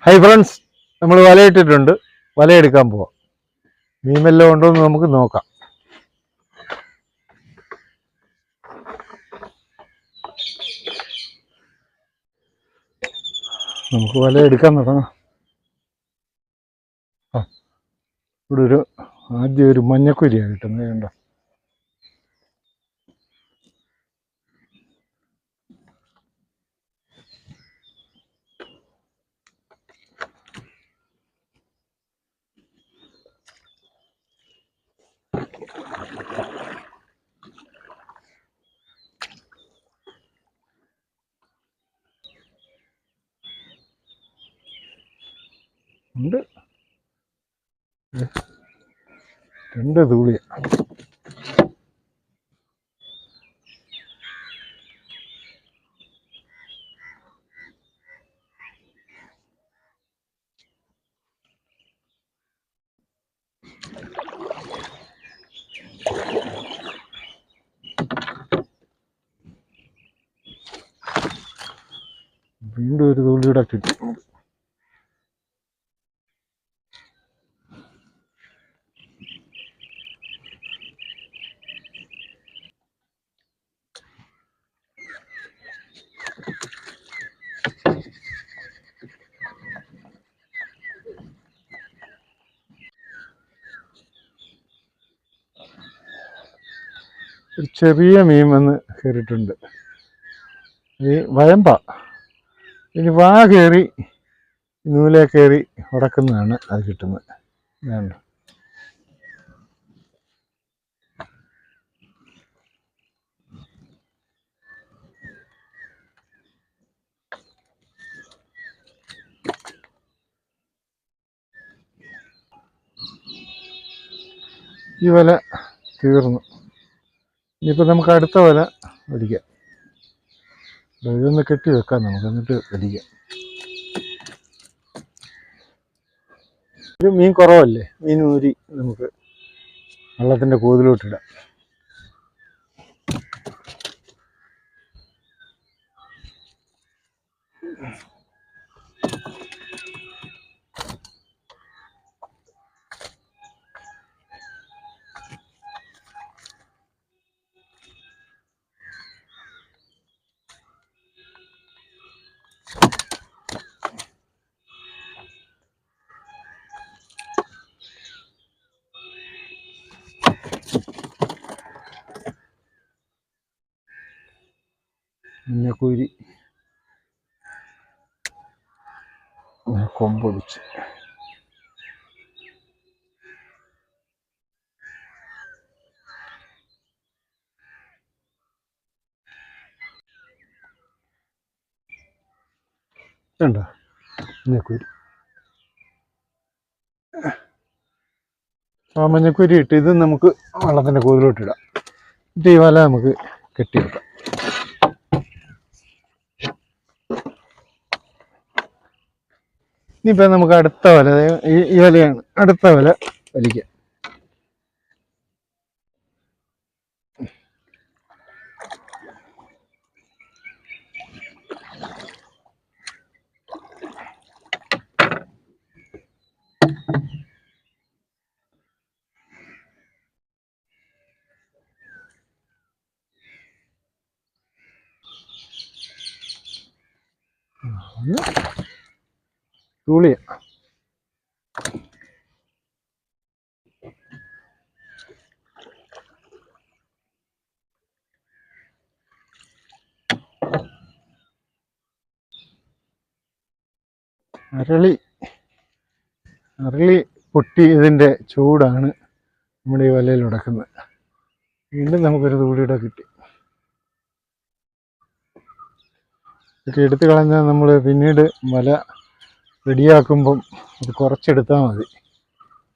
Hi friends, നമ്മൾ വലയിട്ടിട്ടുണ്ട്. വലയെടുക്കാൻ പോവാം. മീൻ വല്ലതും ഉണ്ടോ എന്ന് നമുക്ക് നോക്കാം. നമുക്ക് വലയെടുക്കാൻ തുടങ്ങാം. ഇവിടെ ആദ്യം ഒരു മഞ്ഞക്കുരിയാണ് കിട്ടുന്നത്. കണ്ടോ? ഉണ്ട്, 2 തൂളിയ. വീണ്ടും ഒരു തൂളിയുടെ കിട്ടി. ഒരു ചെറിയ മീൻ വന്ന് കയറിയിട്ടുണ്ട്. ഈ വയമ്പ. ഇനി വാ കയറി നൂലെ കയറി ഉടക്കുന്നതാണ് അത് കിട്ടുന്നത്. വേണ്ട, ഈ വല തീർന്നു. ഇനിയിപ്പോൾ നമുക്ക് അടുത്ത വല അടിക്കാം. ഇതൊന്ന് കെട്ടി വെക്കാം നമുക്ക്, എന്നിട്ട് അടിക്കാം. ഇത് മീൻ കുറവല്ലേ, മീൻ ഊരി നമുക്ക് വെള്ളത്തിൻ്റെ കൂതിലോട്ടിടാം. മഞ്ഞക്കൂരി കൊമ്പൊടിച്ച് കണ്ടോ? മഞ്ഞക്കൂരി. ആ മഞ്ഞക്കൂരി ഇട്ട് ഇത് നമുക്ക് വെള്ളത്തിൻ്റെ കൂതിലോട്ടിടാം. ഇത് ഈ വല നമുക്ക് കെട്ടിയെടുക്കാം. ഇനിയിപ്പോൾ നമുക്ക് അടുത്ത വല, ഈ വലയാണ് അടുത്ത വല വലിക്കുക. തൂളിയ അരളി പൊട്ടി ഇതിൻ്റെ ചൂടാണ് നമ്മുടെ ഈ വലയിൽ ഉടക്കുന്നത്. വീണ്ടും നമുക്കൊരു തൂളിയുടെ കിട്ടി. ഇതൊക്കെ എടുത്തു കളഞ്ഞാൽ നമ്മൾ പിന്നീട് വല റെഡിയാക്കുമ്പം അത് കുറച്ചെടുത്താൽ മതി.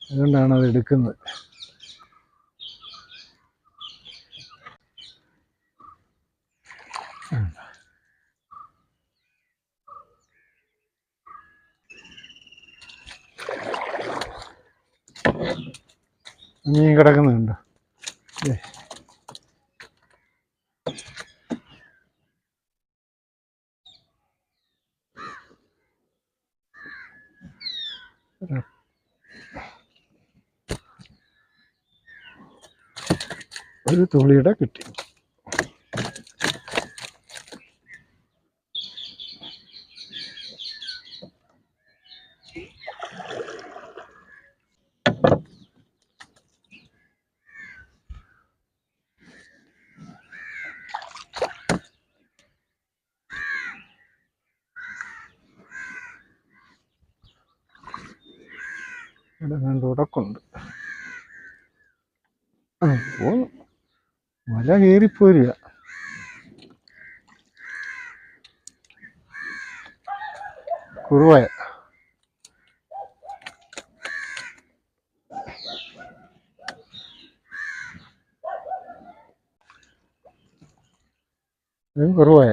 അതുകൊണ്ടാണ് അത് എടുക്കുന്നത്. മീൻ കിടക്കുന്നുണ്ട്. ഒരു തുള്ളിയുടെ കിട്ടി. ഇവിടെ രണ്ട് ഉടക്കുണ്ട്. പോന്നു. മല കയറിപ്പോരുക. കുറുവായ കുറുവായ.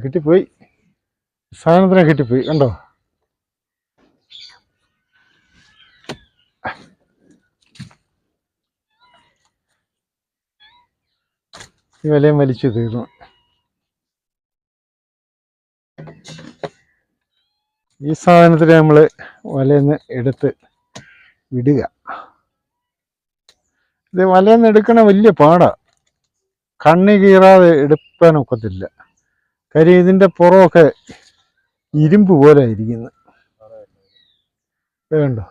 കിട്ടിപ്പോയി. സാധനത്തിനെ കിട്ടിപ്പോയി. കണ്ടോ? ഈ വലയും വലിച്ചു തീർന്നു. ഈ സാധനത്തിന് നമ്മൾ വലയിന്ന് എടുത്ത് വിടുക. ഇത് വലയിന്ന് എടുക്കണ വലിയ പാടാ. കണ്ണി കീറാതെ എടുക്കാനൊക്കത്തില്ല. കാര്യം ഇതിൻ്റെ പുറമൊക്കെ ഇരുമ്പ് പോലെ ഇരിക്കുന്നത്. വേണ്ടോ?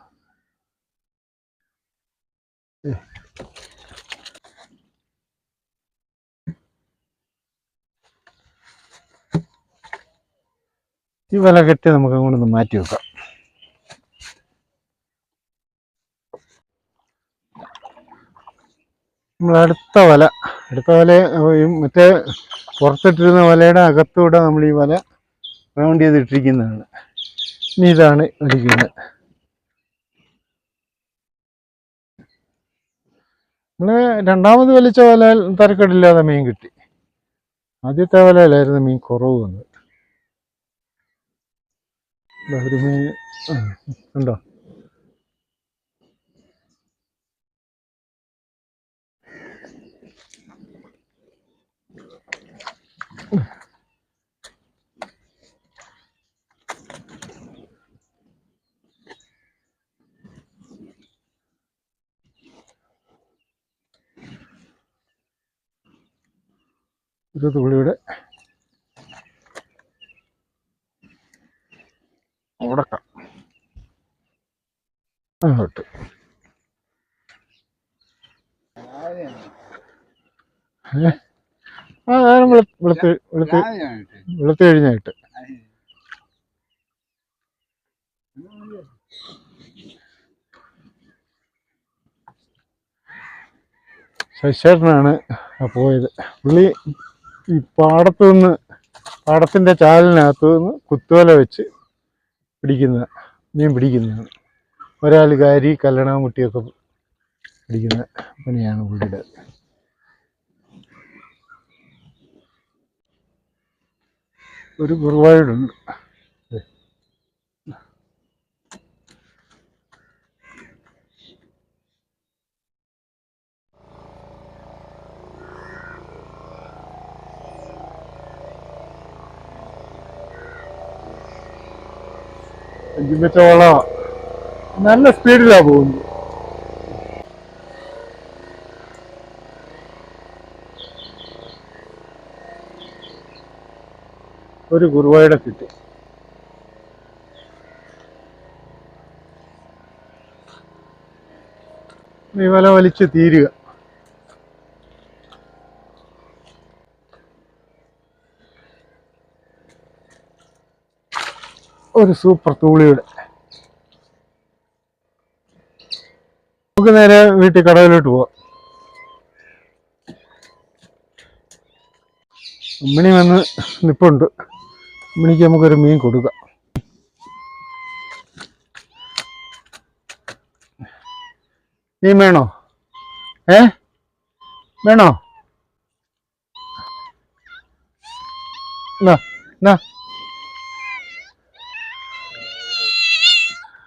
ഈ വല കെട്ടി നമുക്ക് അങ്ങോട്ടൊന്ന് മാറ്റി വെക്കാം. നമ്മൾ അടുത്ത വല മറ്റേ പുറത്തിട്ടിരുന്ന വലയുടെ അകത്തൂടെ നമ്മൾ ഈ വല റൗണ്ട് ചെയ്തിട്ടിരിക്കുന്നതാണ്. ഇനി ഇതാണ് വലിക്കുന്നത്. നമ്മൾ രണ്ടാമത് വലിച്ച വലയിൽ തരക്കേടില്ലാതെ മീൻ കിട്ടി. ആദ്യത്തെ വലയിലായിരുന്നു മീൻ കുറവ് വന്നത്. ഒരു മീൻ ഉണ്ടോ? ഒരു തുള്ളിയുടെ ഉടക്ക അങ്ങോട്ട്. നേരം വെളുത്ത് കഴിഞ്ഞായിട്ട് ശശിയേട്ടനാണ് പോയത്. പുള്ളി ഈ പാടത്തിൻ്റെ ചാലിനകത്തു നിന്ന് കുത്തുവല വെച്ച് മീൻ പിടിക്കുന്നതാണ്. ഒരാൾ കാരി കല്ലണാമുട്ടിയൊക്കെ പിടിക്കുന്ന പണിയാണ് പുള്ളിയുടെ. ഒരു കുറുവായൂടുണ്ട്. അഞ്ചുമറ്റോളം നല്ല സ്പീഡിലാണ് പോകുന്നത്. ഒരു കുറുവായുടെ കിട്ടി. ഈ വല വലിച്ച് തീരുക. ഒരു സൂപ്പർ തൂളിയുടെ നമുക്ക് നേരെ വീട്ടിൽ കടവിലോട്ട് പോവാം. അമ്മിണി വന്ന് നിപ്പുണ്ട്. അമ്മിണിക്ക് നമുക്കൊരു മീൻ കൊടുക്കാം. മീൻ വേണോ? വേണോ?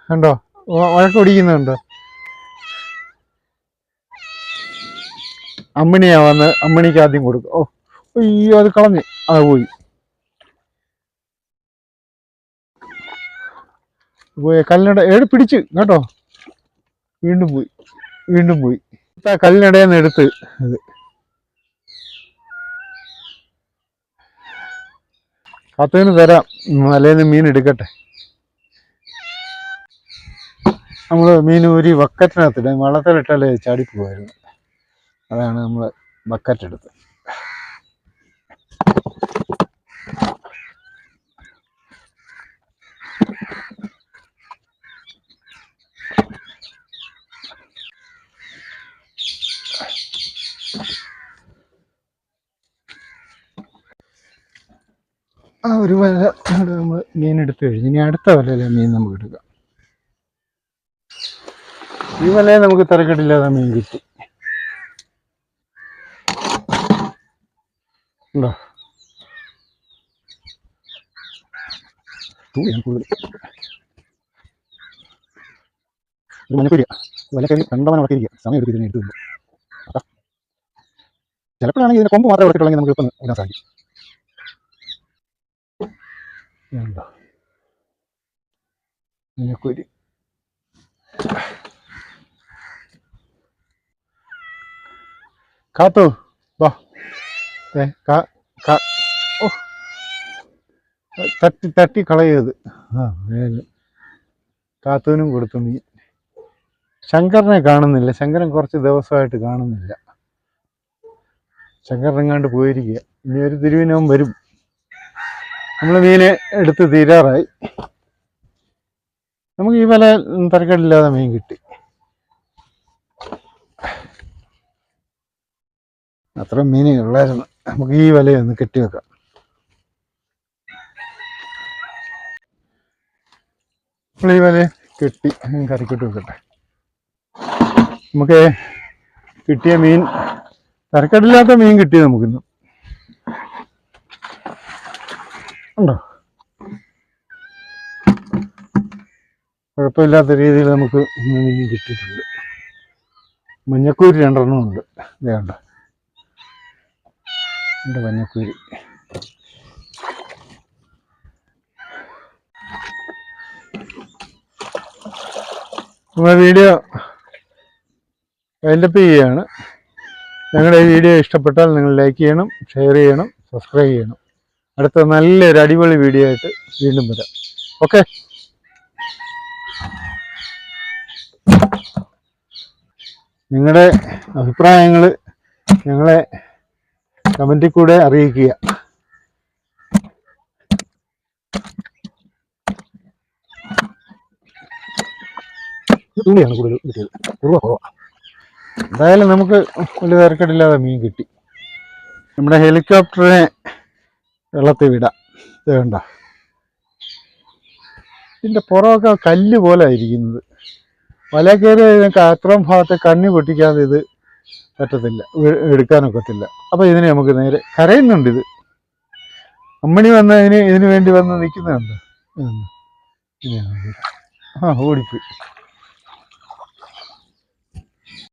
കണ്ടോ വഴക്ക് പിടിക്കുന്നുണ്ടോ? അമ്മിണിയാ വന്ന് അമ്മിണിക്ക് ആദ്യം കൊടുക്കും. ഓ അയ്യോ, അത് കളഞ്ഞ് പോയി. കല്ലിനട പിടിച്ച് കേട്ടോ. വീണ്ടും പോയി. കല്ലിനടയെന്ന് എടുത്ത് ഇത് കാത്തുവിന് തരാം. മലയിൽ മീൻ എടുക്കട്ടെ. നമ്മൾ മീൻ ഒരു ബക്കറ്റിനകത്തിട്ട് വള്ളത്തിലിട്ടാലേ ചാടിപ്പോവായിരുന്നു. അതാണ് നമ്മൾ ബക്കറ്റ് എടുത്ത്. ഒരു വല നമ്മൾ മീൻ എടുത്തു കഴിഞ്ഞ് ഇനി അടുത്ത വലയിലെ മീൻ നമുക്ക് എടുക്കാം. ഈ വലയെ നമുക്ക് തിരക്കിട്ടില്ലാതെ മീൻ കിട്ടി. ഉണ്ടോ? മഞ്ഞക്കുരിയ വലക്കറി കണ്ടവനെ ഉറക്കിയിരിക്കുക. സമയം എടുക്കും ഇതിനെ എടുത്തു. ചിലപ്പോഴാണെങ്കിൽ ഇതിന്റെ കൊമ്പ് മാത്രമേ ഉറക്കിട്ടുള്ളെങ്കിൽ നമുക്ക് ഇപ്പം ഇടാൻ സാധിക്കും. മഞ്ഞക്കുരി കാത്തു വാ. തട്ടി കളയത്. കാത്തുവിനും കൊടുത്തു മീൻ. ശങ്കറിനെ കാണുന്നില്ല. ശങ്കരൻ കുറച്ച് ദിവസമായിട്ട് കാണുന്നില്ല. ശങ്കരനെങ്ങാണ്ട് പോയിരിക്കുക. ഇനി ഒരു തിരുവിനവും വരും. നമ്മൾ മീനെ എടുത്ത് തീരാറായി. നമുക്ക് ഈ വല തരക്കേടില്ലാതെ മീൻ കിട്ടി. അത്ര മീനേ ഉള്ളായിരുന്നു. നമുക്ക് ഈ വലയൊന്ന് കെട്ടിവെക്കാം. നമ്മൾ ഈ വല കെട്ടി കരക്കിട്ട് വെക്കട്ടെ. നമുക്ക് കിട്ടിയ മീൻ തരക്കേടില്ലാത്ത മീൻ കിട്ടി നമുക്കിന്ന്. ഉണ്ടോ? കുഴപ്പമില്ലാത്ത രീതിയിൽ നമുക്ക് ഇന്ന് മീൻ കിട്ടിയിട്ടുണ്ട്. മഞ്ഞക്കൂരി 2 എണ്ണം ഉണ്ട്. വേണ്ട എൻ്റെ മഞ്ഞക്കൂരി. നമ്മുടെ വീഡിയോ വൈൻഡപ്പ് ചെയ്യുകയാണ്. ഞങ്ങളുടെ ഈ വീഡിയോ ഇഷ്ടപ്പെട്ടാൽ നിങ്ങൾ ലൈക്ക് ചെയ്യണം, ഷെയർ ചെയ്യണം, സബ്സ്ക്രൈബ് ചെയ്യണം. അടുത്ത നല്ലൊരു അടിപൊളി വീഡിയോ ആയിട്ട് വീണ്ടും വരാം. ഓക്കെ. നിങ്ങളുടെ അഭിപ്രായങ്ങൾ ഞങ്ങളെ കമൻറ്റിൽ കൂടെ അറിയിക്കുക. തുള്ളിയാണ് കൂടുതൽ കിട്ടിയത്. കുറവാണ്. എന്തായാലും നമുക്ക് വലിയ തിരക്കേടില്ലാതെ മീൻ കിട്ടി. നമ്മുടെ ഹെലികോപ്റ്ററിനെ വെള്ളത്തിൽ വിടാം. ഇത് വേണ്ട, ഇതിൻ്റെ പുറമൊക്കെ കല്ല് പോലെ ആയിരിക്കുന്നത്. വല കയറി ഇതിനൊക്കെ അത്രയും ഭാഗത്തെ കണ്ണി പൊട്ടിക്കാതെ ഇത് പറ്റത്തില്ല, എടുക്കാനൊക്കത്തില്ല. അപ്പം ഇതിനെ നമുക്ക് നേരെ കരയുന്നുണ്ട്. ഇത് അമ്മണി ഇതിന് വേണ്ടി വന്ന് നിൽക്കുന്നുണ്ട്. ഓടിപ്പോയി.